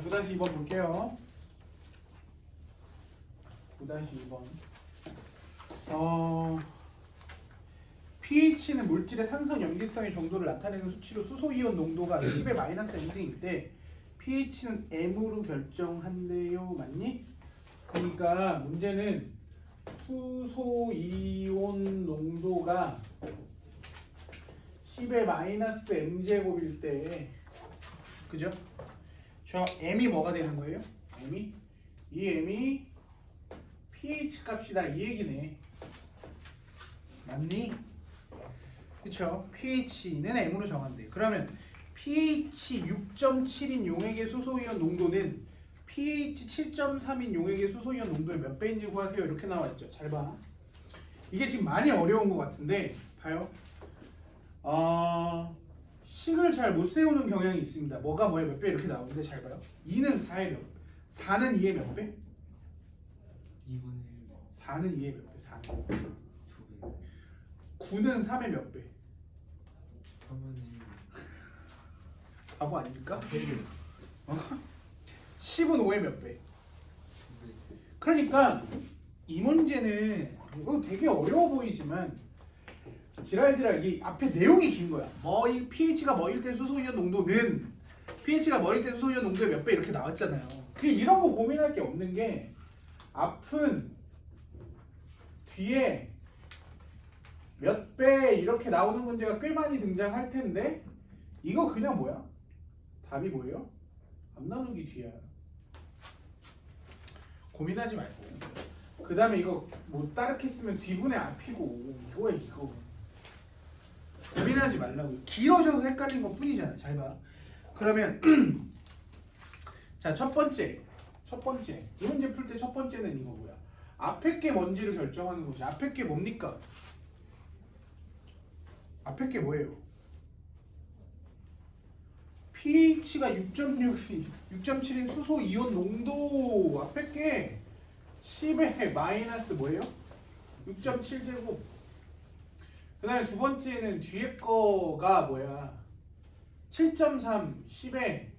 9-2번 볼게요. 9-2번. pH는 물질의 산성 염기성의 정도를 나타내는 수치로 수소이온 농도가 10의 마이너스 m승일 때 pH는 m으로 결정한대요. 맞니? 그러니까 문제는 수소이온 농도가 10의 마이너스 m제곱일 때, 그죠? 저 m이 뭐가 되는 거예요? m이? 이 m이 pH 값이다 이 얘기네. 맞니? 그쵸? pH는 m으로 정한대. 그러면 pH 6.7인 용액의 수소이온 농도는 pH 7.3인 용액의 수소이온 농도의 몇 배인지 구하세요. 이렇게 나와있죠. 잘 봐. 이게 지금 많이 어려운 것 같은데 봐요. 식을 잘 못 세우는 경향이 있습니다. 뭐가 뭐에 몇 배 이렇게 나오는데 잘 봐요. 2는 4의 몇 배? 4는 2의 몇 배? 2분의 1. 4는 2의 몇 배? 4는 2배. 9는 3의 몇 배? 3분의 1. 바보 아닙니까? 1. 10은 5의 몇 배? 2배. 그러니까 이 문제는 이거 되게 어려워 보이지만 지랄지랄 이 앞에 내용이 긴 거야. 뭐이 pH가 뭐일 때 수소이온 농도는 pH가 뭐일 때 수소이온 농도의 몇 배 이렇게 나왔잖아요. 그게 이런 거 고민할 게 없는 게 앞은 뒤에 몇 배 이렇게 나오는 문제가 꽤 많이 등장할 텐데 이거 그냥 뭐야? 답이 뭐예요? 앞 나누기 뒤야. 고민하지 말고 그 다음에 이거 뭐 따르게 쓰면 뒤분의 앞이고 이거야 이거. 고민하지 말라고요. 길어져서 헷갈린 것 뿐이잖아. 잘 봐. 그러면 자, 첫 번째 이 문제 풀 때 첫 번째는 이거 뭐야? 앞에 게 뭔지를 결정하는 거지. 앞에 게 뭡니까? 앞에 게 뭐예요? pH가 6.7인 수소 이온 농도. 앞에 게 10의 마이너스 뭐예요? 6.7제곱. 그 다음에 두 번째는 뒤에 거가 뭐야? 7.3, 10에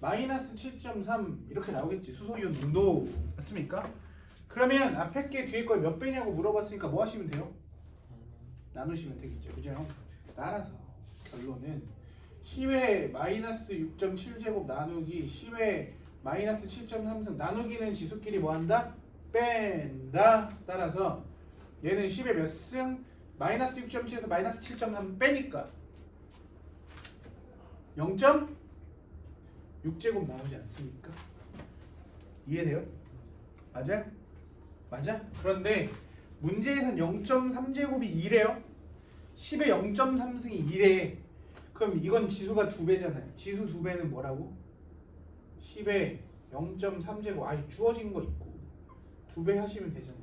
마이너스 7.3 이렇게 나오겠지. 수소이온 농도. 맞습니까? 그러면 앞에 게 뒤에 거 몇 배냐고 물어봤으니까 뭐 하시면 돼요? 나누시면 되겠죠. 그죠? 따라서 결론은 10의 마이너스 6.7제곱 나누기 10의 마이너스 7.3승 나누기는 지수끼리 뭐 한다? 뺀다. 따라서 얘는 10의 몇 승? 마이너스 6.7에서 마이너스 7.3 빼니까 0.6제곱 나오지 않습니까? 이해돼요? 맞아? 맞아? 그런데 문제에선 0.3제곱이 2래요. 10의 0.3승이 2래. 그럼 이건 지수가 2배잖아요. 지수 2배는 뭐라고? 10의 0.3제곱. 아니 주어진 거 있고 2배 하시면 되잖아요.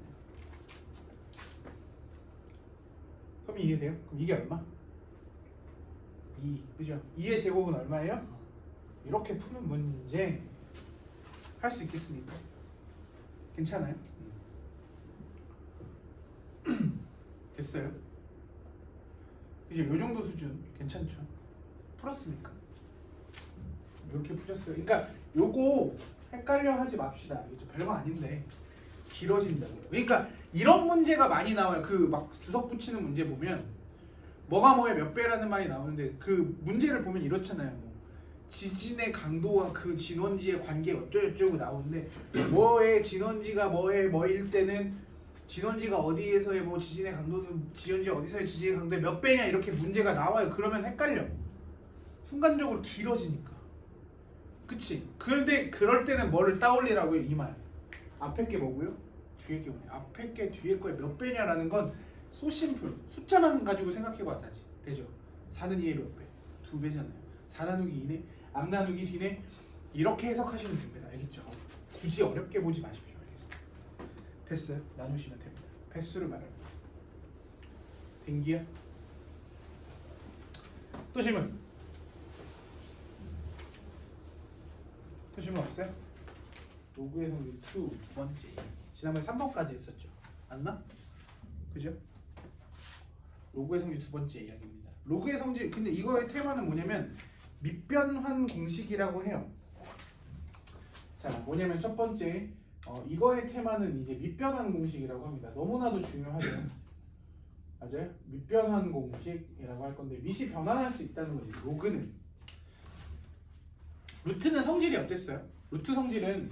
그럼 이해돼요? 그럼 이게 얼마? 2. 그죠? 2의 제곱은 얼마예요? 이렇게 푸는 문제 할 수 있겠습니까? 괜찮아요? 됐어요? 이제 요 정도 수준 괜찮죠? 풀었습니까? 이렇게 풀렸어요. 그러니까 요거 헷갈려 하지 맙시다. 알겠죠? 별거 아닌데 길어진다고요. 그러니까 이런 문제가 많이 나와요. 그 막 주석 붙이는 문제 보면 뭐가 뭐에 몇 배라는 말이 나오는데 그 문제를 보면 이렇잖아요. 뭐 지진의 강도와 그 진원지의 관계 어쩌고저쩌고 나오는데 뭐의 진원지가 뭐일 때는 진원지가 어디에서의 뭐 지진의 강도는 지원지 어디서의 지진의 강도의 몇 배냐 이렇게 문제가 나와요. 그러면 헷갈려. 순간적으로 길어지니까. 그치? 그런데 그럴 때는 뭐를 따올리라고요? 이 말. 앞에 게 뭐고요? 뒤에 게 뭐냐? 앞에 게 뒤에 거에 몇 배냐라는 건 소심플. 숫자만 가지고 생각해봐도 되죠? 4는 2의 몇 배? 2배잖아요. 4 나누기 2네? 앞 나누기 뒤네? 이렇게 해석하시면 됩니다. 알겠죠? 굳이 어렵게 보지 마십시오. 됐어요? 나누시면 됩니다. 배수를 말합니다. 된기야? 또 질문? 또 질문 없어요? 로그의 성질 2 두 번째. 지난번에 3번까지 했었죠. 맞나? 그죠? 로그의 성질 두 번째 이야기입니다. 로그의 성질, 근데 이거의 테마는 뭐냐면 밑변환 공식이라고 해요. 자, 뭐냐면 첫 번째 이거의 테마는 이제 밑변환 공식이라고 합니다. 너무나도 중요하죠. 맞아요? 밑변환 공식이라고 할 건데 밑이 변환할 수 있다는 거지. 로그는 루트는 성질이 어땠어요? 루트 성질은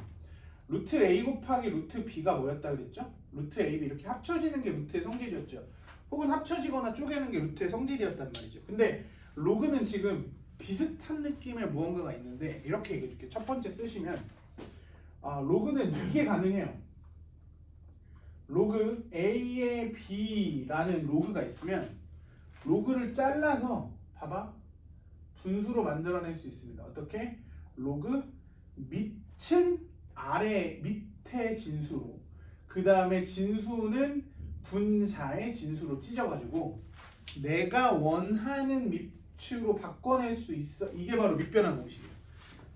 루트 A 곱하기 루트 B가 뭐였다 그랬죠? 루트 A, B 이렇게 합쳐지는 게 루트의 성질이었죠. 혹은 합쳐지거나 쪼개는 게 루트의 성질이었단 말이죠. 근데 로그는 지금 비슷한 느낌의 무언가가 있는데 이렇게 얘기해 줄게요. 첫 번째 쓰시면 로그는 이게 가능해요. 로그 A의 B라는 로그가 있으면 로그를 잘라서 봐봐 분수로 만들어낼 수 있습니다. 어떻게? 로그 밑은 아래 밑의 진수로 그 다음에 진수는 분자의 진수로 찢어가지고 내가 원하는 밑으로 바꿔낼 수 있어. 이게 바로 밑변환 공식이에요.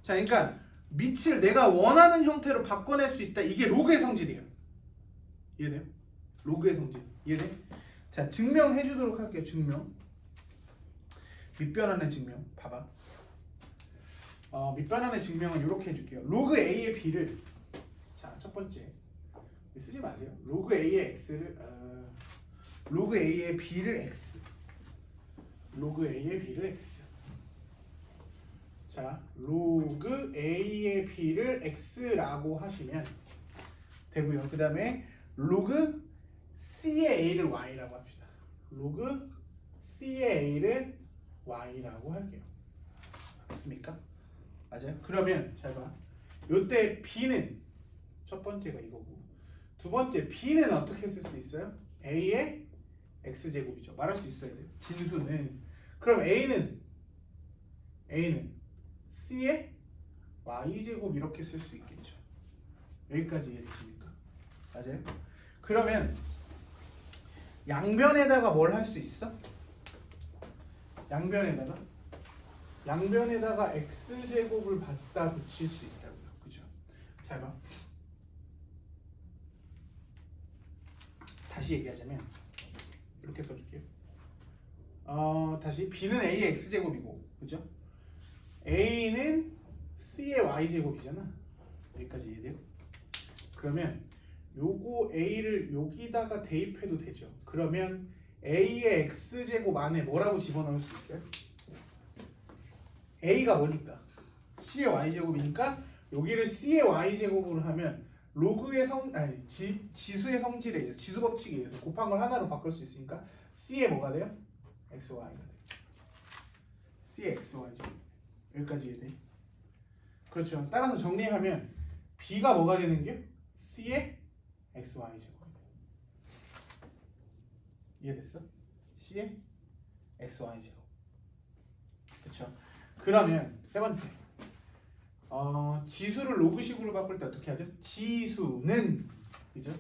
자, 그러니까 밑을 내가 원하는 형태로 바꿔낼 수 있다. 이게 로그의 성질이에요. 이해돼요? 로그의 성질. 이해돼? 자, 증명해 주도록 할게요. 증명. 밑변환의 증명. 봐봐. 밑변환의 증명은 이렇게 해줄게요. 로그 A의 B를 자, 첫 번째 쓰지 마세요. 로그 A의 X를 로그 A의 B를 X 로그 A의 B를 X 자, 로그 A의 B를 X라고 하시면 되고요. 그 다음에 로그 C의 A를 Y라고 합시다. 로그 C의 A를 Y라고 할게요. 됐습니까? 맞아요? 그러면 잘 봐. 요때 B는 첫 번째가 이거고 두 번째 B는 어떻게 쓸 수 있어요? A의 X제곱이죠. 말할 수 있어야 돼요. 진수는 그럼 A는 C의 Y제곱 이렇게 쓸 수 있겠죠. 여기까지 이해되십니까? 맞아요? 그러면 양변에다가 뭘 할 수 있어? 양변에다가 X제곱을 갖다 붙일 수 있다고요. 그죠? 잘 봐. 다시 얘기하자면 이렇게 써줄게요. 다시 B는 A의 X제곱이고 그죠? A는 C의 Y제곱이잖아. 여기까지 이해돼요? 그러면 요거 A를 여기다가 대입해도 되죠. 그러면 A의 X제곱 안에 뭐라고 집어넣을 수 있어요? A가 뭐니까? C의 Y제곱이니까 여기를 C의 Y제곱으로 하면 로그의 지수의 성질에 의해서 지수 법칙에 의해서 곱한 걸 하나로 바꿀 수 있으니까 C의 뭐가 돼요? XY가 돼요. C의 XY죠. 여기까지 이해돼? 그렇죠. 따라서 정리하면 B가 뭐가 되는 게? C의 XY 제곱이 돼요. 이해됐어? C의 XY 제곱. 그렇죠. 그러면 세 번째. 지수를 로그식으로 바꿀 때 어떻게 하죠? 지수는 그죠?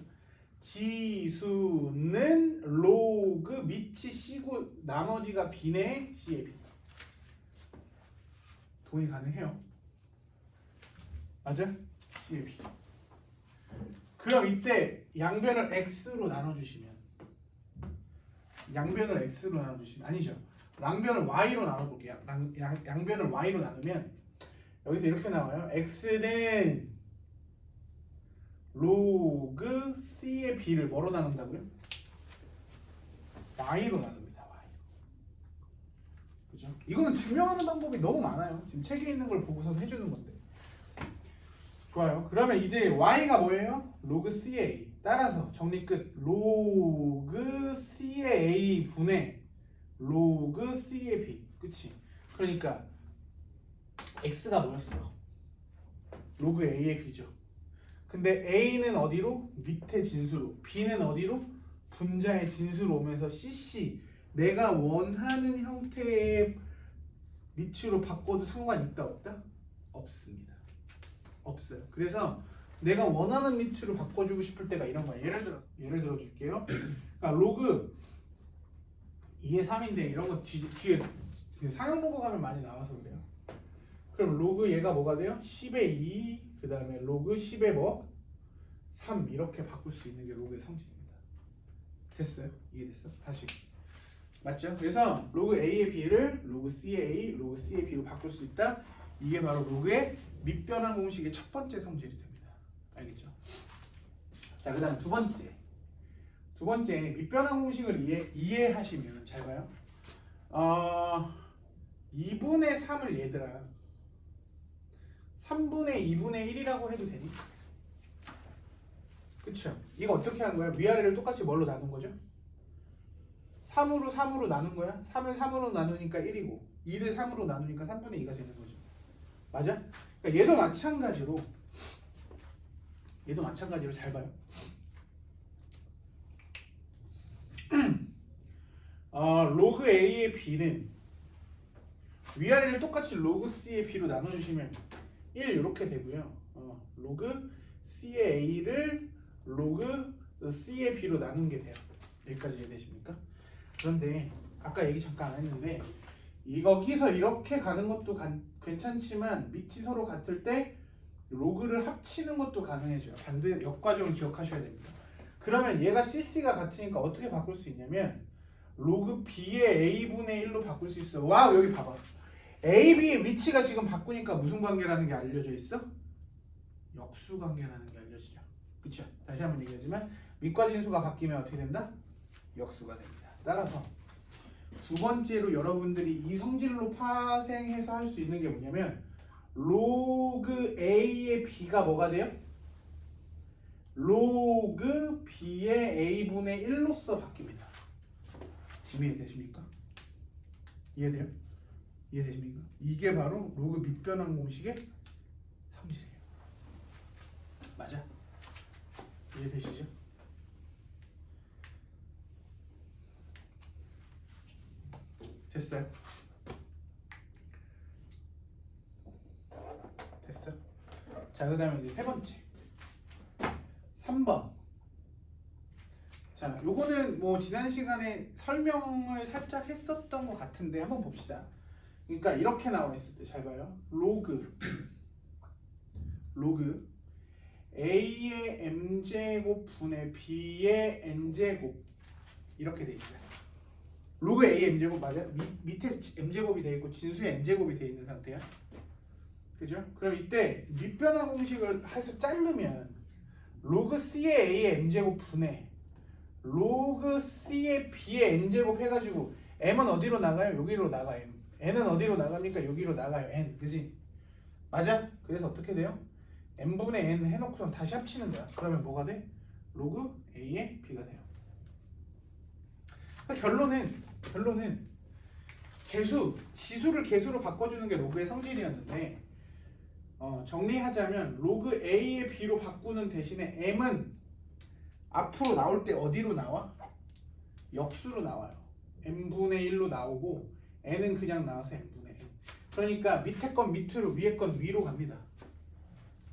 지수는 로그 밑이 C고 나머지가 B네 C의 B. 동의 가능해요. 맞아? C의 B. 그럼 이때 양변을 X로 나눠주시면 아니죠. 양변을 Y로 나눠볼게요. 양변을 Y로 나누면 여기서 이렇게 나와요. X는 로그 C의 B를 뭐로 나눈다고요? Y로 나눕니다. Y. 그죠? 이거는 증명하는 방법이 너무 많아요. 지금 책에 있는 걸 보고서 해주는 건데. 좋아요. 그러면 이제 Y가 뭐예요? 로그 C의 A. 따라서 정리 끝. 로그 C의 A 분의 로그 C의 B. 그치? 그러니까 X가 뭐였어? 로그 A의 B죠. 근데 A는 어디로? 밑에 진수로. B는 어디로? 분자의 진수로 오면서 CC 내가 원하는 형태의 밑으로 바꿔도 상관이 있다 없다? 없습니다. 없어요. 그래서 내가 원하는 밑으로 바꿔주고 싶을 때가 이런 거야. 예를 들어 줄게요. 그러니까 로그 2의 3인데 이런 거 뒤에 상형 로그 가면 많이 나와서 그래요. 그럼 로그 얘가 뭐가 돼요? 10의 2, 그 다음에 로그 10의 뭐? 3 이렇게 바꿀 수 있는 게 로그의 성질입니다. 됐어요? 이해됐어? 다시. 맞죠? 그래서 로그 A의 B를 로그 C의 A, 로그 C의 B로 바꿀 수 있다. 이게 바로 로그의 밑변환 공식의 첫 번째 성질이 됩니다. 알겠죠? 자, 그 다음 두 번째 밑변환 공식을 이해하시면 잘 봐요. 2분의 3을 얘들아 3분의 2분의 1이라고 해도 되니? 그쵸? 이거 어떻게 하는 거야? 위아래를 똑같이 뭘로 나눈 거죠? 3으로 나눈 거야? 3을 3으로 나누니까 1이고 2를 3으로 나누니까 3분의 2가 되는 거죠. 맞아? 그러니까 얘도 마찬가지로 잘 봐요. 로그 A의 B는 위아래를 똑같이 로그 C의 B로 나눠주시면 1 이렇게 되고요. 로그 C의 A를 로그 C의 B로 나눈 게 돼요. 여기까지 이해되십니까? 그런데 아까 얘기 잠깐 안 했는데 여기서 이렇게 가는 것도 괜찮지만 밑이 서로 같을 때 로그를 합치는 것도 가능해져요. 반대 역과정을 기억하셔야 됩니다. 그러면 얘가 CC가 같으니까 어떻게 바꿀 수 있냐면 로그 B의 A분의 1로 바꿀 수 있어. 와우, 여기 봐봐. A, B의 위치가 지금 바꾸니까 무슨 관계라는 게 알려져 있어? 역수 관계라는 게 알려지죠. 그쵸? 다시 한번 얘기하지만 밑과 진수가 바뀌면 어떻게 된다? 역수가 됩니다. 따라서 두 번째로 여러분들이 이 성질로 파생해서 할 수 있는 게 뭐냐면 로그 A의 B가 뭐가 돼요? 로그 B의 A분의 1로서 바뀝니다. 지금 이해되십니까? 이해돼요? 이해되십니까? 이게 바로 로그 밑변환 공식의 성질이에요. 맞아? 이해되시죠? 됐어요? 됐어? 자, 그 다음에 이제 세 번째 3번. 자, 요거는 뭐 지난 시간에 설명을 살짝 했었던 것 같은데 한번 봅시다. 그러니까 이렇게 나와 있을 때 잘 봐요. 로그 A의 m제곱 분의 B의 n제곱 이렇게 돼 있어요. 로그 A의 m제곱 맞아요? 밑에 m제곱이 돼 있고 진수의 n제곱이 돼 있는 상태야. 그죠? 그럼 이때 밑변환 공식을 해서 자르면 로그 C의 A의 m제곱 분의 로그 C의 B의 n제곱 해가지고 m은 어디로 나가요? 여기로 나가. n은 어디로 나갑니까? 여기로 나가요. n. 그지? 맞아? 그래서 어떻게 돼요? n분의 n 해놓고선 다시 합치는 거야. 그러면 뭐가 돼? 로그 A의 B가 돼요. 그러니까 결론은 지수를 개수로 바꿔주는 게 로그의 성질이었는데 정리하자면 로그 A의 B로 바꾸는 대신에 m은 앞으로 나올 때 어디로 나와? 역수로 나와요. n분의 1로 나오고 n은 그냥 나와서 n분의 n. 그러니까 밑에 건 밑으로 위에 건 위로 갑니다.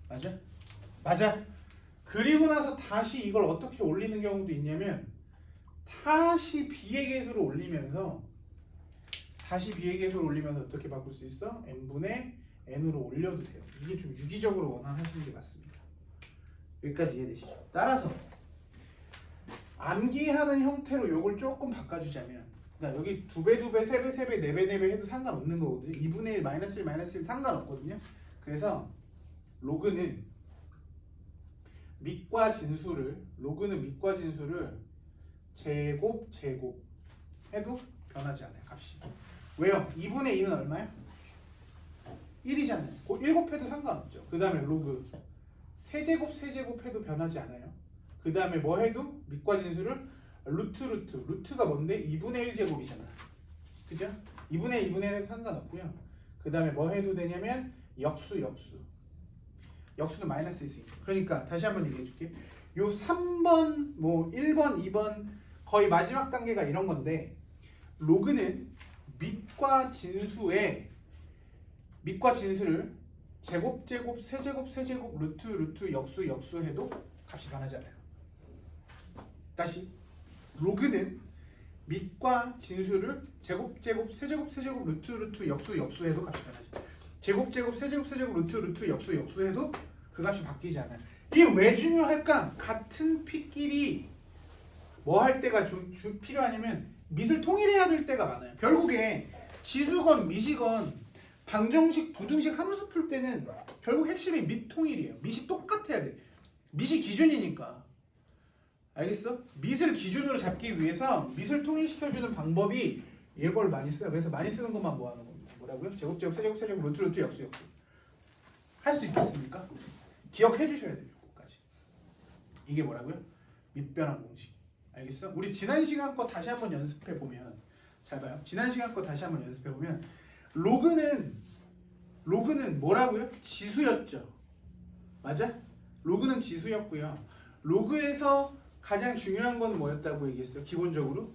맞아? 맞아. 그리고 나서 다시 이걸 어떻게 올리는 경우도 있냐면 다시 B의 개수를 올리면서 어떻게 바꿀 수 있어? n분의 n으로 올려도 돼요. 이게 좀 유기적으로 원하시는 게 맞습니다. 여기까지 이해되시죠? 따라서 암기하는 형태로 요걸 조금 바꿔주자면 그러니까 여기 2배, 3배, 4배 해도 상관없는 거거든요. 2분의 1, 마이너스 1, 마이너스 1 상관없거든요. 그래서 로그는 밑과 진수를 제곱 해도 변하지 않아요. 값이. 왜요? 2분의 2는 얼마야? 1이잖아요. 7해도 상관없죠. 그 다음에 로그 세제곱 해도 변하지 않아요. 그 다음에 뭐 해도 밑과 진수를 루트가 뭔데? 2분의 1제곱이잖아. 그죠? 2분의 2분의 1해도 상관없고요. 그 다음에 뭐 해도 되냐면 역수는 마이너스 있으니까. 그러니까 다시 한번 얘기해 줄게. 요 3번, 뭐 1번, 2번 거의 마지막 단계가 이런 건데 로그는 밑과 진수를 제곱, 세제곱, 루트, 역수 해도 값이 변하지 않아요. 다시 로그는 밑과 진수를 제곱, 세제곱, 루트, 역수 해도 값이 변하지. 제곱, 세제곱, 루트, 역수 해도 그 값이 바뀌지 않아요. 이게 왜 중요할까? 같은 피끼리 뭐 할 때가 필요하냐면 밑을 통일해야 될 때가 많아요. 결국에 지수건 미시건 방정식, 부등식 함수 풀 때는 결국 핵심이 밑 통일이에요. 밑이 똑같아야 돼. 밑이 기준이니까. 알겠어? 밑을 기준으로 잡기 위해서 밑을 통일시켜주는 방법이 이걸 많이 써요. 그래서 많이 쓰는 것만 모아놓은 겁니다. 뭐라고요? 제곱, 제곱, 세제곱, 세제곱, 루트, 루트, 역수, 역수. 할 수 있겠습니까? 기억해 주셔야 돼요. 이거까지. 이게 뭐라고요? 밑변환 공식. 알겠어? 우리 지난 시간 거 다시 한번 연습해 보면 잘 봐요. 지난 시간 거 다시 한번 연습해 보면 로그는 뭐라고요? 지수였죠. 맞아? 로그는 지수였고요. 로그에서 가장 중요한 건 뭐였다고 얘기했어요? 기본적으로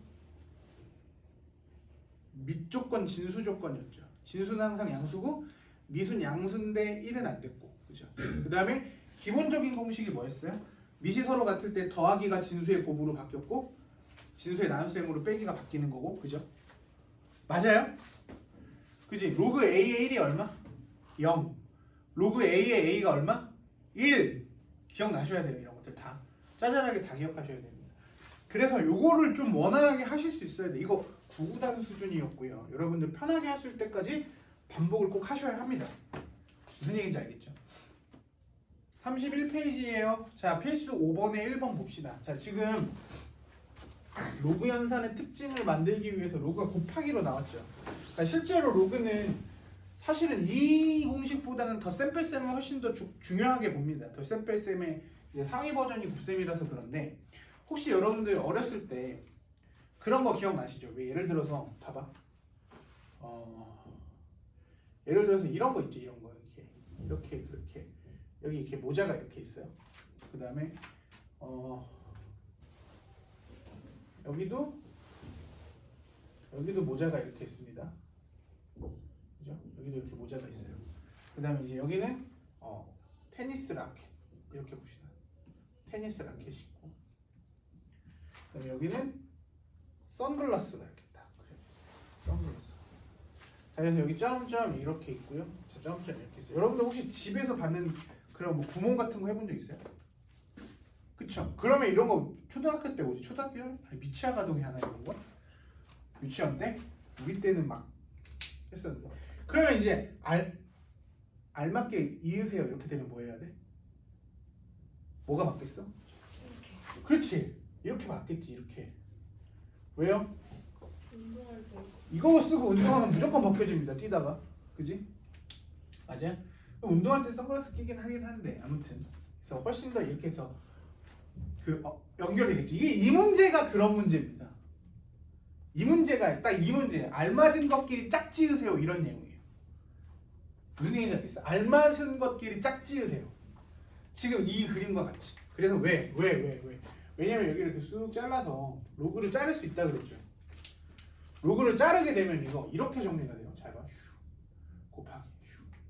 밑조건 진수 조건이었죠. 진수는 항상 양수고 미수는 양수인데 1은 안 됐고, 그죠? 그 다음에 기본적인 공식이 뭐였어요? 밑이 서로 같을 때 더하기가 진수의 곱으로 바뀌었고 진수의 나눗셈으로 빼기가 바뀌는 거고, 그죠? 맞아요? 그지? 로그 A의 1이 얼마? 0. 로그 A의 A가 얼마? 1. 기억나셔야 돼요. 이런 것들 다 짜잘하게 다 기억하셔야 됩니다. 그래서 요거를 좀 원활하게 하실 수 있어야 돼. 이거 구구단 수준이었고요. 여러분들 편하게 하실 때까지 반복을 꼭 하셔야 합니다. 무슨 얘기인지 알겠죠? 31페이지예요. 자, 필수 5번에 1번 봅시다. 자, 지금 로그 연산의 특징을 만들기 위해서 로그가 곱하기로 나왔죠. 그러니까 실제로 로그는 사실은 이 공식보다는 덧셈뺄셈을 훨씬 더 중요하게 봅니다. 덧셈뺄셈의 이제 상위 버전이 곱셈이라서 그런데 혹시 여러분들 어렸을 때 그런 거 기억나시죠? 왜 예를 들어서 봐봐. 예를 들어서 이런 거 있죠. 이런 거 이렇게 그렇게 여기 이렇게 모자가 이렇게 있어요. 그 다음에 여기도 모자가 이렇게 있습니다. 그죠? 여기도 이렇게 모자가 있어요. 그 다음에 이제 여기는 테니스 라켓 이렇게 봅시다. 테니스 라켓이 있고, 그 다음에 여기는 선글라스가 이렇게 딱 그래요. 선글라스. 자, 그래서 여기 점점 이렇게 있고요. 자, 점점 이렇게 있어요. 여러분들 혹시 집에서 받는 그런 뭐 구몬 같은 거 해본 적 있어요? 그쵸? 그러면 이런 거 초등학교 때 오지? 초등학교는 미취학 아동이 하나 이런 거? 유치원 때? 우리 때는 막 했었는데. 그러면 이제 알맞게 이으세요 이렇게 되면 뭐 해야 돼? 뭐가 맞겠어? 이렇게 그렇지. 이렇게 맞겠지. 이렇게. 왜요? 운동할 때 이거 쓰고 운동하면 무조건 벗겨집니다. 뛰다가. 그지? 맞아요? 운동할 때 선글라스 끼긴 하긴 한데 아무튼 그래서 훨씬 더 이렇게 더 연결되겠죠. 이 문제가 그런 문제입니다. 이 문제가 딱 이 문제. 알맞은 것끼리 짝 지으세요 이런 내용이에요. 무슨 얘기인지 알겠어요? 알맞은 것끼리 짝 지으세요. 지금 이 그림과 같이. 그래서 왜? 왜냐면 여기 이렇게 쑥 잘라서 로그를 자를 수 있다 그랬죠. 로그를 자르게 되면 이거 이렇게 정리가 돼요. 잘 봐.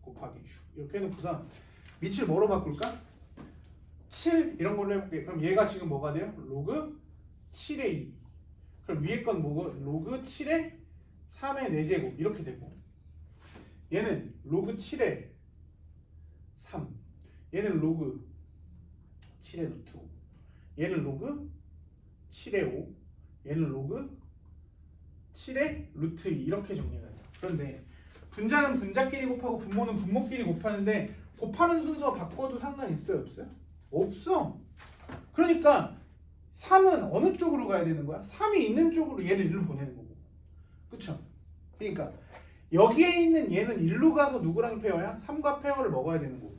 곱하기 이렇게 해놓고서 밑을 뭐로 바꿀까? 7 이런 걸로 해볼게요. 그럼 얘가 지금 뭐가 돼요? 로그 7의 2. 그럼 위에 건 뭐고? 로그 7의 3의 4제곱 이렇게 되고, 얘는 로그 7의 3, 얘는 로그 7의 루트 5, 얘는 로그 7의 5, 얘는 로그 7의 루트 2 이렇게 정리가 돼요. 그런데 분자는 분자끼리 곱하고 분모는 분모끼리 곱하는데 곱하는 순서 바꿔도 상관 있어요? 없어요? 없어. 그러니까 3은 어느 쪽으로 가야 되는 거야? 3이 있는 쪽으로 얘를 일로 보내는 거고. 그쵸? 그러니까 여기에 있는 얘는 일로 가서 누구랑 페어야? 3과 페어를 먹어야 되는 거고.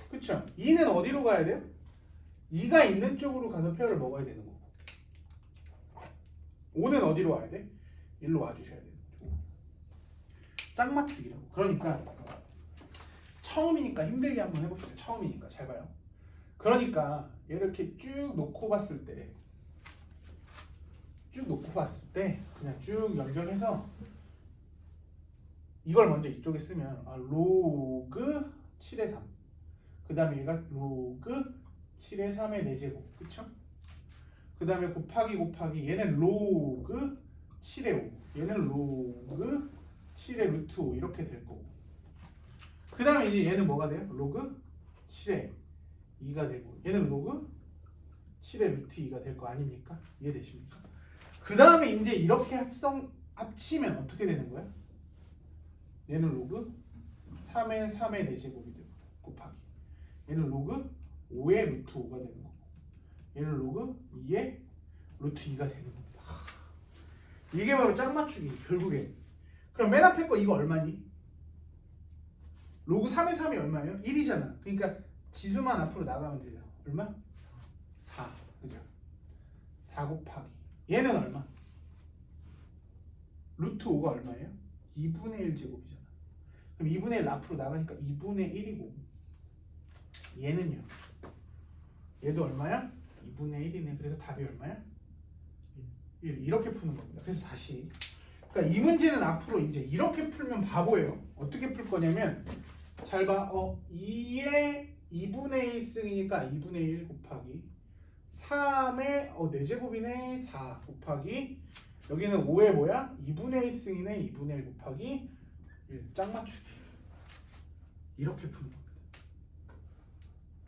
그쵸? 2는 어디로 가야 돼요? 2가 있는 쪽으로 가서 페어를 먹어야 되는 거고. 5는 어디로 와야 돼? 일로 와주셔야 돼요. 짝맞추기라고. 그러니까 처음이니까 힘들게 한번 해봅시다. 처음이니까 잘 봐요. 그러니까 이렇게 쭉 놓고 봤을 때 그냥 쭉 연결해서 이걸 먼저 이쪽에 쓰면 로그 7의 3, 그 다음에 얘가 로그 7의 3의 4제곱, 그쵸? 그 다음에 곱하기 얘는 로그 7의 5, 얘는 로그 7의 루트 5 이렇게 될 거고, 그 다음에 이제 얘는 뭐가 돼요? 로그 7의 2가 되고, 얘는 로그 7의 루트 2가 될 거 아닙니까? 이해되십니까? 그 다음에 이제 이렇게 합치면 어떻게 되는 거야? 얘는 로그 3의 3의 4제곱이 되고 곱하기 얘는 로그 5의 루트 5가 되는 거고 얘는 로그 2의 루트 2가 되는 겁니다. 이게 바로 짝맞추기 결국에. 그럼 맨 앞에 거 이거 얼마니? 로그 3의 3이 얼마예요? 1이잖아. 그러니까 지수만 앞으로 나가면 되죠. 얼마? 4. 그죠? 4 곱하기 얘는 얼마? 루트 5가 얼마예요? 2분의 1 제곱이잖아. 그럼 2분의 1 앞으로 나가니까 2분의 1이고 얘는요? 얘도 얼마야? 2분의 1이네. 그래서 답이 얼마야? 1. 이렇게 푸는 겁니다. 그래서 다시 그러니까 이 문제는 앞으로 이제 이렇게 풀면 바보예요. 어떻게 풀 거냐면 잘 봐. 2의 2분의 1승이니까 2분의 1 곱하기 3의 4제곱이네 4 곱하기 여기는 5의 뭐야? 2분의 1승이네 2분의 1 곱하기 1 짝맞추기 이렇게 푸는 겁니다.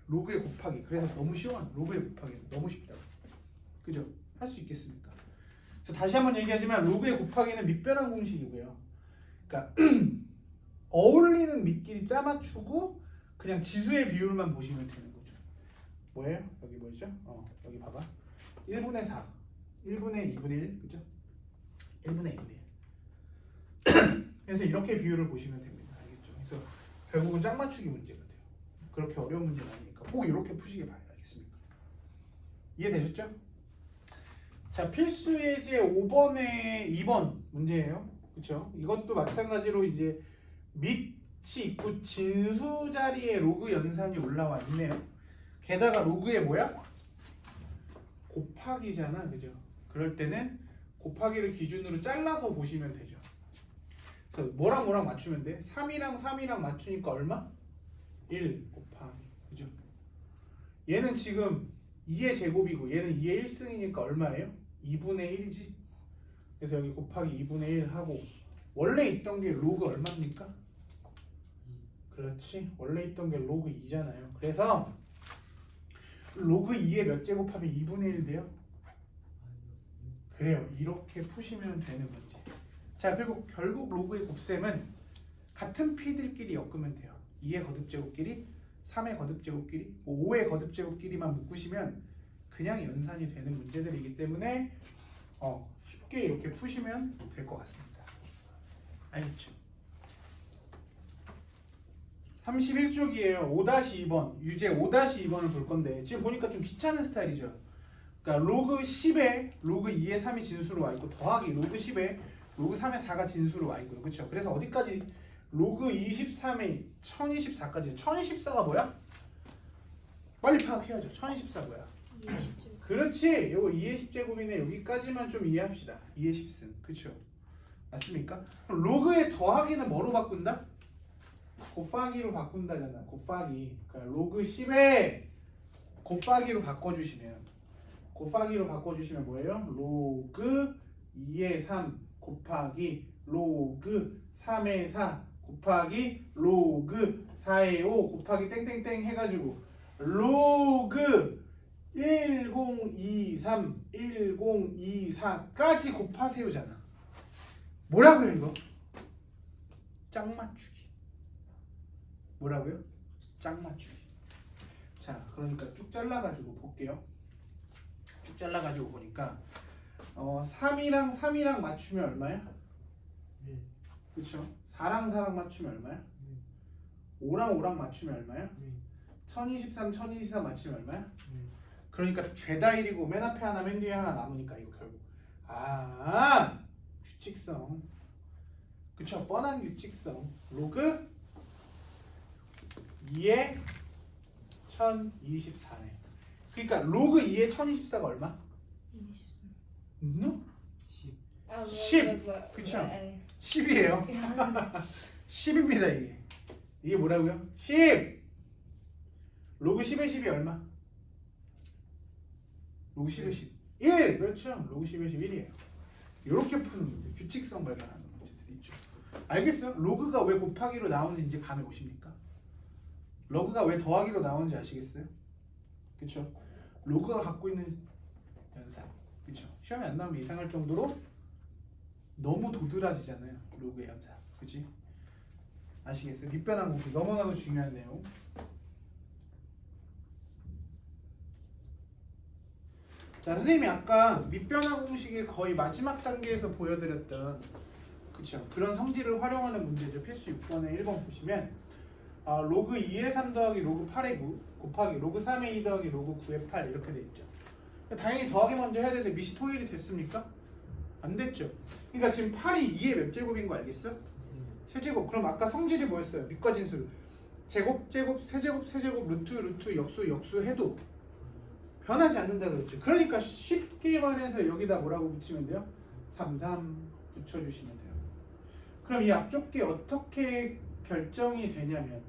로그의 곱하기 그래서 너무 쉬워. 로그의 곱하기는 너무 쉽다고. 그죠? 할 수 있겠습니까? 그래서 다시 한번 얘기하지만 로그의 곱하기는 밑변환 공식이고요. 그러니까 어울리는 밑끼리 짜맞추고 그냥 지수의 비율만 보시면 되는 거죠. 뭐예요? 여기 뭐죠? 여기 봐봐. 1분의 4, 1분의 2분의 1, 그죠? 1분의 2분의 1. 그래서 이렇게 비율을 보시면 됩니다. 알겠죠? 그래서 결국은 짝맞추기 문제가 돼요. 그렇게 어려운 문제는 아니니까 꼭 이렇게 푸시길 바라요. 알겠습니까? 이해되셨죠? 자, 필수 예제 5번에 2번 문제예요. 그렇죠? 이것도 마찬가지로 이제 밑이 있고 진수 자리에 로그 연산이 올라와 있네요. 게다가 로그에 뭐야? 곱하기잖아. 그죠? 그럴 때는 곱하기를 기준으로 잘라서 보시면 되죠. 그래서 뭐랑 뭐랑 맞추면 돼? 3이랑 3이랑 맞추니까 얼마? 1 곱하기. 그죠? 얘는 지금 2의 제곱이고 얘는 2의 1승이니까 얼마예요? 2분의 1이지. 그래서 여기 곱하기 2분의 1 하고 원래 있던 게 로그 얼마입니까? 그렇지. 원래 있던 게 로그 2잖아요. 그래서 로그 2에 몇 제곱하면 2분의 1 돼요? 그래요. 이렇게 푸시면 되는 문제. 자, 그리고 결국 로그의 곱셈은 같은 피들끼리 엮으면 돼요. 2의 거듭제곱끼리, 3의 거듭제곱끼리, 5의 거듭제곱끼리만 묶으시면 그냥 연산이 되는 문제들이기 때문에 쉽게 이렇게 푸시면 될 것 같습니다. 알겠죠? 31쪽이에요. 5-2번 유제 5-2번을 볼 건데 지금 보니까 좀 귀찮은 스타일이죠. 그러니까 로그 10에 로그 2의 3이 진수로 와 있고 더하기 로그 10에 로그 3의 4가 진수로 와 있고요. 그렇죠? 그래서 어디까지 로그 23에 1024까지 1024가 뭐야? 빨리 파악해야죠. 1024 뭐야? 20점. 그렇지. 요거 2의 10제곱이네. 여기까지만 좀 이해합시다. 2의 10승. 그쵸? 맞습니까? 그럼 로그의 더하기는 뭐로 바꾼다? 곱하기로 바꾼다잖아. 곱하기. 그러니까 로그 10에 곱하기로 바꿔주시면 뭐예요? 로그 2의 3 곱하기 로그 3의 4 곱하기 로그 4의 5 곱하기 땡땡땡 해가지고 로그 1023 1024까지 곱하세요잖아. 뭐라고요 이거? 짝맞추기. 뭐라고요? 짝맞추기. 자, 그러니까 쭉 잘라가지고 볼게요. 쭉 잘라가지고 보니까 3이랑 3이랑 맞추면 얼마야? 네. 그쵸? 4랑 4랑 맞추면 얼마야? 5랑 5랑 맞추면 얼마야? 1023, 1024 맞추면 얼마야? 그러니까 죄다 1이고 맨 앞에 하나 맨 뒤에 하나 남으니까 이거 결국 규칙성. 그쵸? 뻔한 규칙성. 로그 2의 1024네. 그러니까 로그 2의 1024가 얼마? 20점. 10. 10. 그쵸? 10이에요. 10입니다 이게. 이게 뭐라고요? 10. 로그 10의 10이 얼마? 로그 10의 10. 1. 그렇죠. 로그 10의 11이에요. 이렇게 푸는 문제. 규칙성 발견하는 문제들이 있죠. 알겠어요? 로그가 왜 곱하기로 나오는지 이제 감이 오십니까? 로그가 왜 더하기로 나오는지 아시겠어요? 그렇죠? 로그가 갖고 있는 연산. 그렇죠? 시험에 안 나오면 이상할 정도로 너무 도드라지잖아요. 로그의 연산. 그렇지? 아시겠어요? 밑변환 공식 너무나도 중요한 내용. 자, 선생님이 아까 밑변환 공식의 거의 마지막 단계에서 보여드렸던 그쵸? 그런 성질을 활용하는 문제죠. 필수 6번에 1번 보시면 로그 2의 3 더하기 로그 8의 9 곱하기 로그 3의 2 더하기 로그 9의 8 이렇게 돼 있죠. 당연히 더하기 먼저 해야 되는데 미시 통일이 됐습니까? 안 됐죠. 그러니까 지금 8이 2의 몇 제곱인 거 알겠어? 세제곱. 그럼 아까 성질이 뭐였어요? 밑과 진수. 제곱, 제곱, 세제곱, 세제곱, 루트, 루트, 역수, 역수 해도 변하지 않는다 그랬죠. 그러니까 쉽게 말해서 여기다 뭐라고 붙이면 돼요? 3, 3 붙여주시면 돼요. 그럼 이 앞쪽 게 어떻게 결정이 되냐면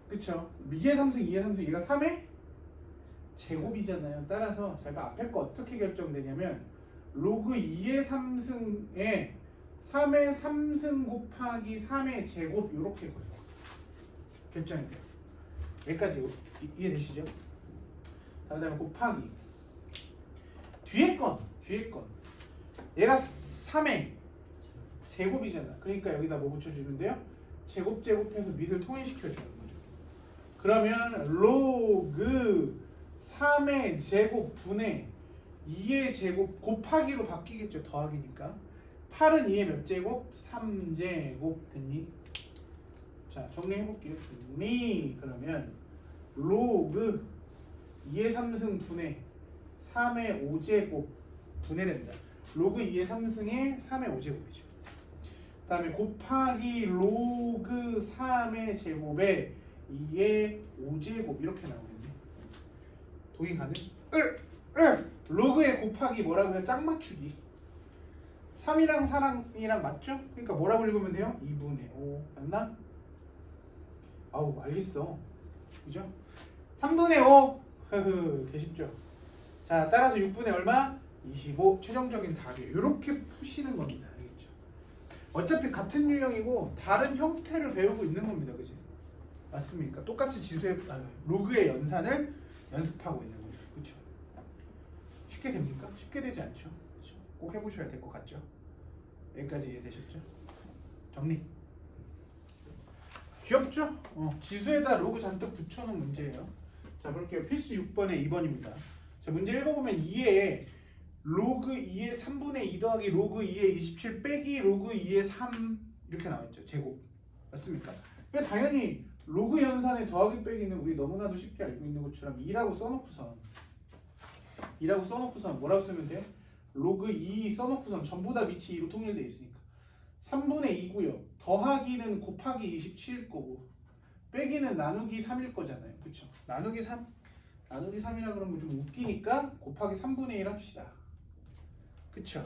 그쵸? 2의 3승, 2의 3승, 얘가 3의 제곱이잖아요. 따라서 제가 앞에 거 어떻게 결정되냐면 로그 2의 3승에 3의 3승 곱하기 3의 제곱 이렇게 결정이 돼요. 여기까지 이해되시죠? 자, 그 다음에 곱하기 뒤에 건 얘가 3의 제곱이잖아. 그러니까 여기다 뭐 붙여주면 돼요? 제곱 제곱해서 밑을 통일시켜 주는 거죠. 그러면 로그 3의 제곱 분의 2의 제곱 곱하기로 바뀌겠죠. 더하기니까 8은 2의 몇 제곱? 3제곱 됐니? 자, 정리해볼게요. 정리. 그러면 로그 2의 3승 분의 3의 5제곱 분해된다. 로그 2의 3승에 3의 5제곱이죠. 그 다음에 곱하기 로그 3의 제곱에 2의 5제곱 이렇게 나오겠네. 동의 가능? 로그의 곱하기 뭐라고요? 짝 맞추기. 3이랑 4랑 맞죠? 그러니까 뭐라고 읽으면 돼요? 2분의 5 맞나? 아우 알겠어. 그죠? 3분의 5 개 쉽죠? 자, 따라서 6분의 얼마? 25 최종적인 답이에요. 이렇게 푸시는 겁니다. 알겠죠? 어차피 같은 유형이고 다른 형태를 배우고 있는 겁니다. 그지? 맞습니까? 똑같이 지수의 로그의 연산을 연습하고 있는 거죠. 그렇죠? 쉽게 됩니까? 쉽게 되지 않죠. 그렇죠? 꼭 해보셔야 될 것 같죠? 여기까지 이해되셨죠? 정리. 귀엽죠? 지수에다 로그 잔뜩 붙여놓은 문제예요. 자, 볼게요. 필수 6번에 2번입니다. 자, 문제 읽어보면 2에 로그 2의 3분의 2 더하기 로그 2의 27 빼기 로그 2의 3 이렇게 나와있죠. 제곱. 맞습니까? 그냥 당연히 로그 연산의 더하기 빼기는 우리 너무나도 쉽게 알고 있는 것처럼 2라고 써놓고선 뭐라고 쓰면 돼요? 로그 2 써놓고선 전부 다 밑이 2로 통일되어 있으니까 3분의 2고요. 더하기는 곱하기 27일 거고 빼기는 나누기 3일 거잖아요. 그쵸? 나누기 3? 나누기 3이라 그러면 좀 웃기니까 곱하기 3분의 1 합시다. 그쵸?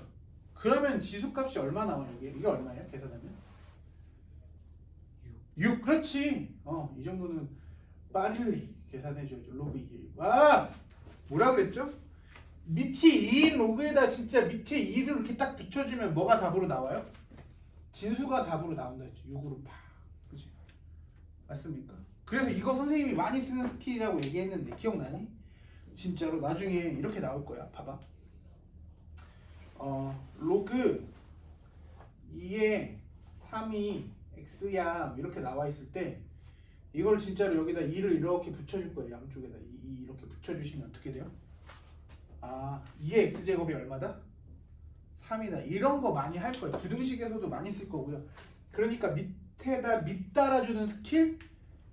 그러면 지수값이 얼마 나와요? 이게 얼마예요? 계산하면? 6. 그렇지. 이 정도는 빨리 계산해줘야죠. 로그 2. 와! 뭐라 그랬죠? 밑이 2인 로그에다 진짜 밑에 2를 이렇게 딱 붙여주면 뭐가 답으로 나와요? 진수가 답으로 나온다 했죠. 6으로 파. 그치? 맞습니까? 그래서 이거 선생님이 많이 쓰는 스킬이라고 얘기했는데 기억나니? 진짜로 나중에 이렇게 나올 거야. 봐봐. 로그 2의 3이 x야 이렇게 나와 있을 때 이걸 진짜로 여기다 2를 이렇게 붙여줄 거예요. 양쪽에다 2 이렇게 붙여주시면 어떻게 돼요? 2의 x제곱이 얼마다? 3이다. 이런 거 많이 할 거예요. 부등식에서도 많이 쓸 거고요. 그러니까 밑에다 밑 따라주는 스킬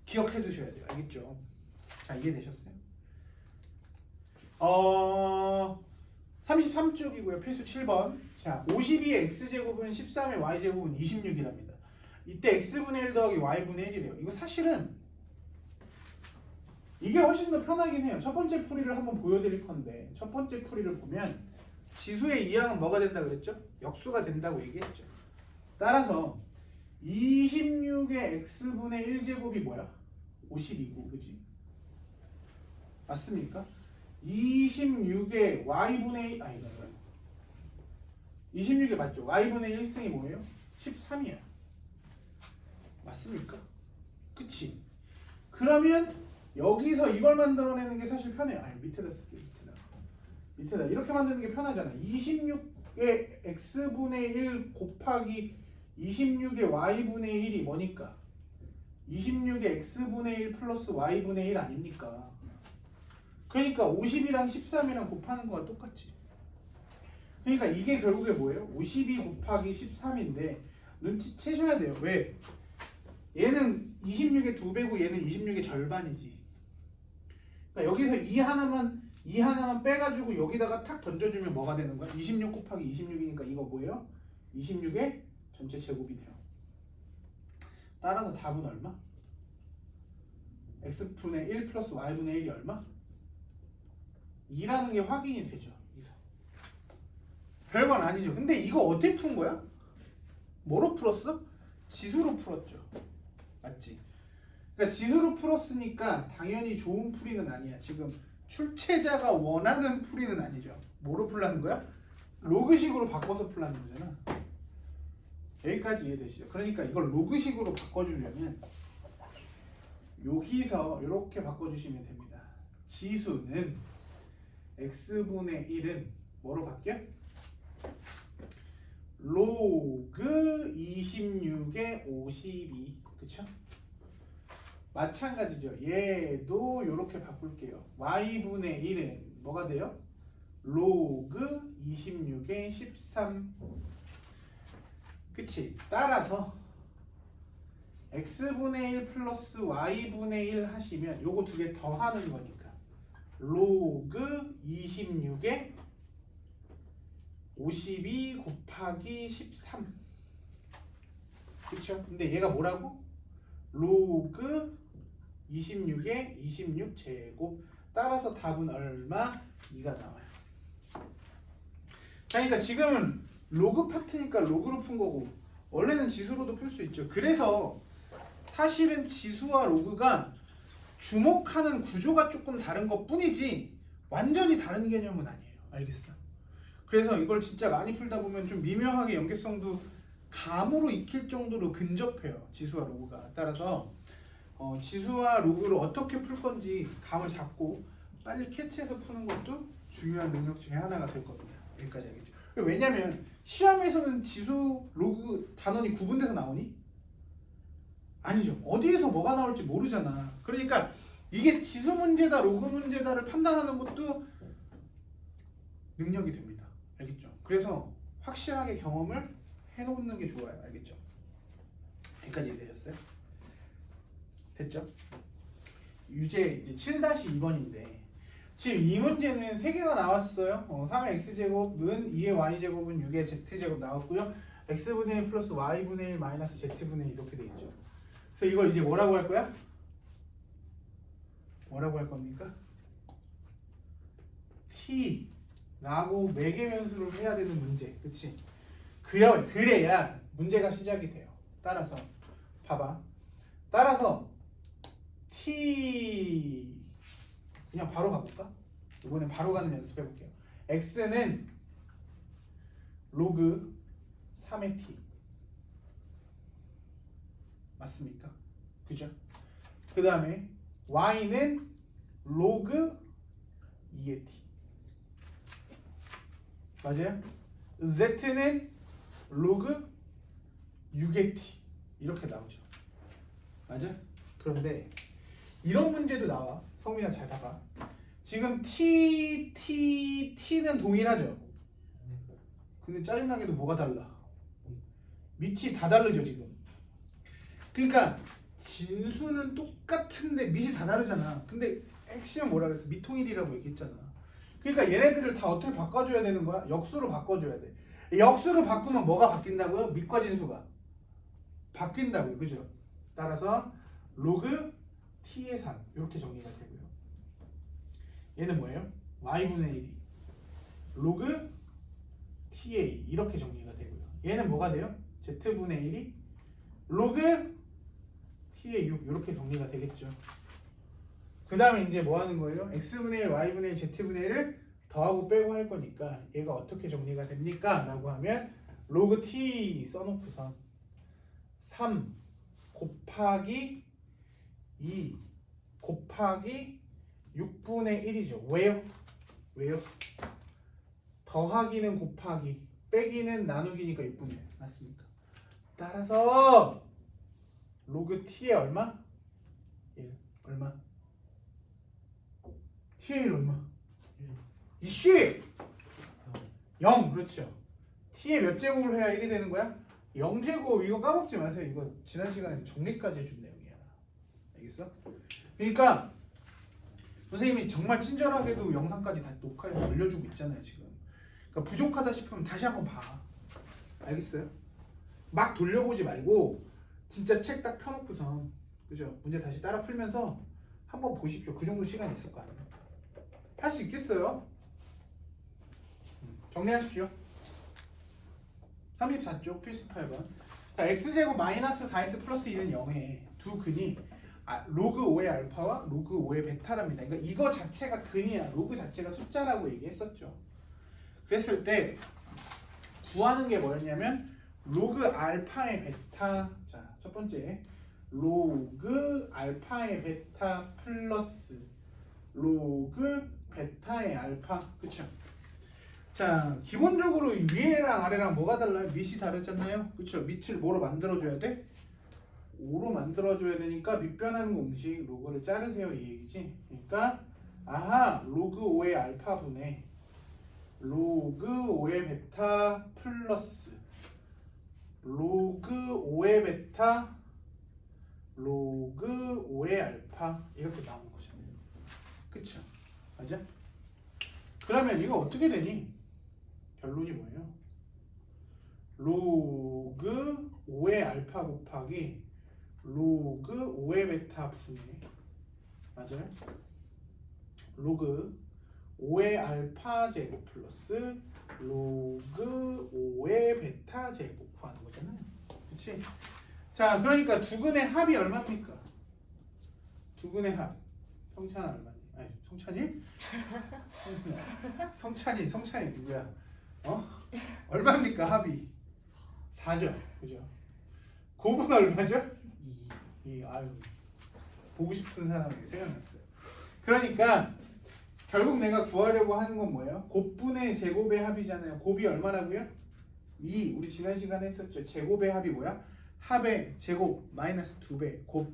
기억해 두셔야 돼요. 알겠죠? 자, 이해되셨어요? 33쪽이고요. 필수 7번. 자, 52의 x제곱은 13의 y제곱은 26이랍니다. 이때 x분의 1 더하기 y분의 1이래요. 이거 사실은 이게 훨씬 더 편하긴 해요. 첫 번째 풀이를 한번 보여드릴 건데 첫 번째 풀이를 보면 지수의 이항은 뭐가 된다 그랬죠? 역수가 된다고 얘기했죠. 따라서 26의 x분의 1제곱이 뭐야? 52고 그지? 맞습니까? 26의 y분의 26의 맞죠? y분의 1승이 뭐예요? 13이야. 맞습니까? 그치? 그러면 여기서 이걸 만들어내는 게 사실 편해요. 밑에다 쓸게. 밑에다 이렇게 만드는 게 편하잖아. 26의 x분의 1 곱하기 26의 y분의 1이 뭐니까? 26의 x분의 1 플러스 y분의 1 아닙니까? 그러니까 50이랑 13이랑 곱하는 거와 똑같지. 그러니까 이게 결국에 뭐예요? 52 곱하기 13인데 눈치채셔야 돼요. 왜? 얘는 26의 2배고 얘는 26의 절반이지. 그러니까 여기서 이 하나만 빼가지고 여기다가 탁 던져주면 뭐가 되는 거야? 26 곱하기 26이니까 이거 뭐예요? 26의 전체 제곱이 돼요. 따라서 답은 얼마? x분의 1 플러스 y분의 1이 얼마? 2라는 게 확인이 되죠. 여기서. 별건 아니죠. 근데 이거 어떻게 푼 거야? 뭐로 풀었어? 지수로 풀었죠. 맞지? 그러니까 지수로 풀었으니까 당연히 좋은 풀이는 아니야. 지금 출제자가 원하는 풀이는 아니죠. 뭐로 풀라는 거야? 로그식으로 바꿔서 풀라는 거잖아. 여기까지 이해되시죠? 그러니까 이걸 로그식으로 바꿔주려면 여기서 이렇게 바꿔주시면 됩니다. 지수는 x분의 1은 뭐로 바뀌어? 로그 26의 52. 그쵸? 마찬가지죠. 얘도 이렇게 바꿀게요. y분의 1은 뭐가 돼요? 로그 26의 13. 그치? 따라서 x분의 1 플러스 y분의 1 하시면 요거 두 개 더하는 거니까 로그 26의 52 곱하기 13. 그쵸? 근데 얘가 뭐라고? 로그 26의 26 제곱. 따라서 답은 얼마? 2가 나와요. 그러니까 지금은 로그 파트니까 로그로 푼 거고 원래는 지수로도 풀 수 있죠. 그래서 사실은 지수와 로그가 주목하는 구조가 조금 다른 것 뿐이지 완전히 다른 개념은 아니에요. 알겠어요? 그래서 이걸 진짜 많이 풀다 보면 좀 미묘하게 연계성도 감으로 익힐 정도로 근접해요. 지수와 로그가. 따라서 지수와 로그를 어떻게 풀 건지 감을 잡고 빨리 캐치해서 푸는 것도 중요한 능력 중에 하나가 될 겁니다. 여기까지 알겠죠? 왜냐면 시험에서는 지수, 로그 단원이 구분돼서 나오니? 아니죠. 어디에서 뭐가 나올지 모르잖아. 그러니까 이게 지수 문제다, 로그 문제다를 판단하는 것도 능력이 됩니다. 알겠죠? 그래서 확실하게 경험을 해놓는 게 좋아요. 알겠죠? 여기까지 이해되셨어요? 됐죠? 유제 이제 7-2번인데 지금 이 문제는 3개가 나왔어요. 3의 x제곱은 2의 y제곱은 6의 z제곱 나왔고요. x분의 1 플러스 y분의 1 마이너스 z분의 1 이렇게 돼 있죠. 그래서 이걸 이제 뭐라고 할 거야? 뭐라고 할 겁니까? t라고 매개변수를 해야 되는 문제. 그치? 그래야 문제가 시작이 돼요. 따라서 봐봐. 따라서 t 그냥 바로 가볼까? 이번엔 바로 가는 연습 해볼게요. x는 로그 3의 t 맞습니까? 그죠? 그 다음에 y는 로그 2의 t 맞아요? z는 로그 6의 t 이렇게 나오죠. 맞아? 그런데 이런 문제도 나와. 성민아 잘 봐봐. 지금 t는 동일하죠? 근데 짜증나게도 뭐가 달라? 밑이 다 다르죠 지금. 그러니까 진수는 똑같은데 밑이 다 다르잖아. 근데 핵심은 뭐라 그랬어? 미통일이라고 얘기했잖아. 그러니까 얘네들을 다 어떻게 바꿔줘야 되는 거야? 역수로 바꿔줘야 돼. 역수로 바꾸면 뭐가 바뀐다고요? 밑과 진수가 바뀐다고요. 그죠? 따라서 로그 t의 3 이렇게 정리가 되고요. 얘는 뭐예요? y분의 1이 로그 t의 2 이렇게 정리가 되고요. 얘는 뭐가 돼요? z분의 1이 로그 t의 6 이렇게 정리가 되겠죠. 그 다음에 이제 뭐 하는 거예요? x분의 1, y분의 1, z분의 1을 더하고 빼고 할 거니까 얘가 어떻게 정리가 됩니까? 라고 하면 로그 t 써놓고선 3 곱하기 2 곱하기 6분의 1이죠. 왜요? 왜요? 더하기는 곱하기 빼기는 나누기니까 6분의 1 맞습니까? 따라서 로그 t의 얼마? 1 얼마? t의 1 얼마? 이씨 0 그렇죠. t의 몇 제곱을 해야 1이 되는 거야? 0제곱 이거 까먹지 마세요. 이거 지난 시간에 정리까지 해준 내용이야. 알겠어? 그러니까 선생님이 정말 친절하게도 영상까지 다 녹화해서 올려주고 있잖아요 지금. 그러니까 부족하다 싶으면 다시 한번 봐. 알겠어요? 막 돌려보지 말고 진짜 책 딱 펴놓고선 그죠? 문제 다시 따라 풀면서 한번 보십시오. 그 정도 시간 있을 거 아니에요. 할 수 있겠어요? 정리하십시오. 34쪽 필수 8번. 자, x제곱 마이너스 4x 플러스 2는 0에 두 근이 로그 5의 알파와 로그 5의 베타랍니다. 그러니까 이거 자체가 근이야. 로그 자체가 숫자라고 얘기했었죠. 그랬을 때 구하는 게 뭐였냐면 로그 알파의 베타. 자, 첫 번째 로그 알파의 베타 플러스 로그 베타의 알파. 그쵸? 자, 기본적으로 위에랑 아래랑 뭐가 달라요? 밑이 다르잖아요. 그쵸? 밑을 뭐로 만들어줘야 돼? 5로 만들어줘야 되니까 밑변환 공식 로그를 자르세요 이 얘기지. 그러니까 아하 로그 5의 알파 분의 로그 5의 베타 플러스 로그 5의 베타 로그 5의 알파 이렇게 나오는 거잖아요. 그쵸? 맞아? 그러면 이거 어떻게 되니? 결론이 뭐예요? 로그 5의 알파 곱하기 로그 5의 베타 분의 맞아요? 로그 5의 알파 제곱 플러스 로그 5의 베타 제곱 구하는 거잖아요. 그치? 자, 그러니까 두 근의 합이 얼마입니까? 두 근의 합. 성찬 얼마니? 아니, 성찬이? 성찬이 누구야? 얼마입니까 합이? 4죠. 그죠? 곱은 얼마죠? 2. 아유, 보고 싶은 사람에게 생각났어요. 그러니까 결국 내가 구하려고 하는 건 뭐예요? 곱분의 제곱의 합이잖아요. 곱이 얼마라고요? 2. 우리 지난 시간에 했었죠. 제곱의 합이 뭐야? 합의 제곱 마이너스 2배 곱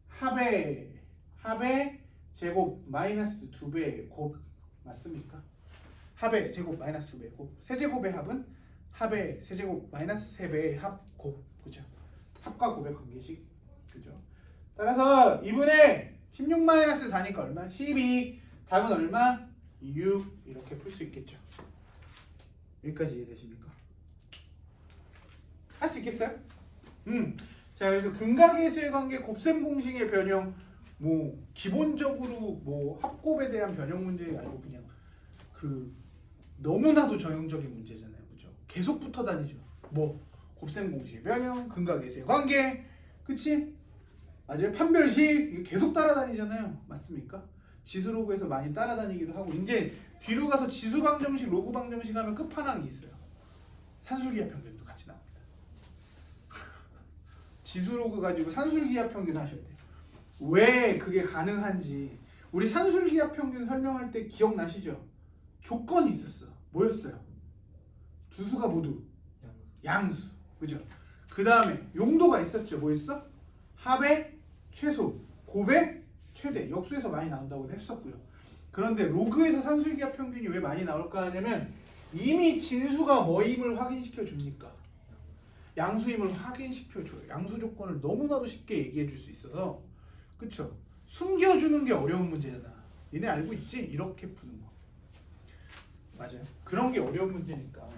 합의 제곱 마이너스 2배의 곱 맞습니까? 합의 제곱 마이너스 2배의 곱. 세제곱의 합은 합의 세제곱 마이너스 3배의 합 곱. 그죠? 합과 곱의 관계식. 그죠? 따라서 2분의 16 마이너스 4니까 얼마? 12. 답은 얼마? 6. 이렇게 풀 수 있겠죠. 여기까지 이해되십니까? 할 수 있겠어요? 자, 그래서 근각계수의 관계, 곱셈 공식의 변형, 뭐 기본적으로 뭐 합곱에 대한 변형 문제 아주 그냥 그 너무나도 전형적인 문제잖아요, 그죠? 계속 붙어 다니죠. 뭐 곱셈 공식의 변형, 근각계수의 관계, 그치? 맞아요. 판별식 이거 계속 따라다니잖아요, 맞습니까? 지수로그에서 많이 따라다니기도 하고 이제 뒤로 가서 지수 방정식, 로그 방정식 하면 끝판왕이 있어요. 산술기하 평균도 같이 나옵니다. 지수로그 가지고 산술기하 평균 하셔야 돼요. 왜 그게 가능한지 우리 산술기하 평균 설명할 때 기억나시죠? 조건이 있었어. 뭐였어요? 두 수가 모두 양수. 그죠? 그 다음에 용도가 있었죠. 뭐였어? 합의 최소, 곱의 최대. 역수에서 많이 나온다고 했었고요. 그런데 로그에서 산술기하 평균이 왜 많이 나올까 하냐면 이미 진수가 뭐임을 확인시켜 줍니까? 양수임을 확인시켜줘요. 양수 조건을 너무나도 쉽게 얘기해 줄 수 있어서. 그쵸? 숨겨주는 게 어려운 문제잖아. 니네 알고 있지? 이렇게 푸는 거. 맞아요. 그런 게 어려운 문제니까.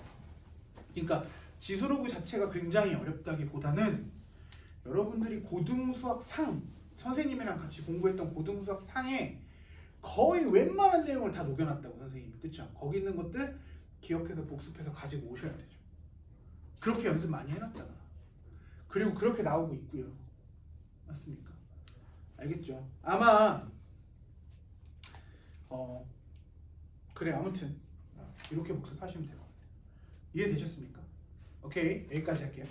그러니까 지수로그 자체가 굉장히 어렵다기보다는 여러분들이 고등수학 상, 선생님이랑 같이 공부했던 고등수학 상에 거의 웬만한 내용을 다 녹여놨다고 선생님이. 그쵸? 거기 있는 것들 기억해서 복습해서 가지고 오셔야 되죠. 그렇게 연습 많이 해놨잖아. 그리고 그렇게 나오고 있고요. 맞습니까? 알겠죠? 아마 그래 아무튼 이렇게 복습하시면 될 것 같아요. 이해되셨습니까? 오케이, 여기까지 할게요.